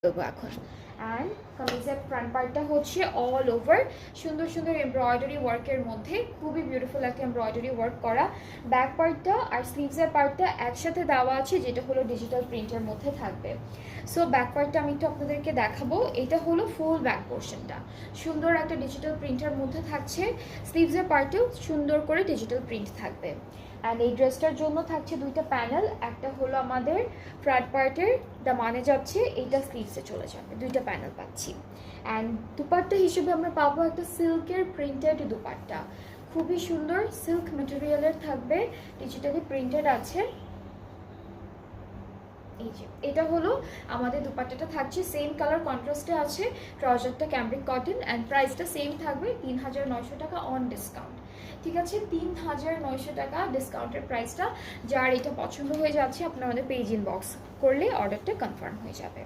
দেবো এখন। অ্যান্ড কামিজের ফ্রন্ট পার্টটা হচ্ছে অল ওভার সুন্দর সুন্দর এমব্রয়ডারি ওয়ার্কের মধ্যে খুবই বিউটিফুল একটা এমব্রয়ডারি ওয়ার্ক করা। ব্যাক পার্টটা আর স্লিভসের পার্টটা একসাথে দেওয়া আছে, যেটা হলো ডিজিটাল প্রিন্টের মধ্যে থাকবে। সো ব্যাক পার্টটা আমি একটু আপনাদেরকে দেখাবো। এটা হলো ফুল ব্যাক পোর্শনটা, সুন্দর একটা ডিজিটাল প্রিন্টের মধ্যে থাকছে। স্লিভসের পার্টেও সুন্দর করে ডিজিটাল প্রিন্ট থাকবে। অ্যান্ড এই ড্রেসটার জন্য থাকছে দুইটা প্যানেল, একটা হলো আমাদের ফ্রন্ট পার্টের দামানে যাচ্ছে, এইটা স্লিভসে চলে যাবে, দুইটা প্যানেল পাচ্ছি। অ্যান্ড দুপাট্টা হিসেবে আমরা পাবো একটা সিল্কের প্রিন্টেড দুপাট্টা, খুবই সুন্দর সিল্ক মেটেরিয়ালের থাকবে, ডিজিটালি প্রিন্টেড আছে। এই যে এটা হলো আমাদের দুপাট্টাটা থাকছে, সেম কালার কন্ট্রাস্টে আছে, ট্রাউজারটা ক্যামব্রিক কটন। অ্যান্ড প্রাইসটা সেম থাকবে ৩৯০০ টাকা অন ডিসকাউন্ট। ঠিক আছে, ৩৯০০ টাকা ডিসকাউন্টের প্রাইসটা। যার এটা পছন্দ হয়ে যাচ্ছে আপনার আমাদের পেজ ইনবক্স করলে অর্ডারটা কনফার্ম হয়ে যাবে।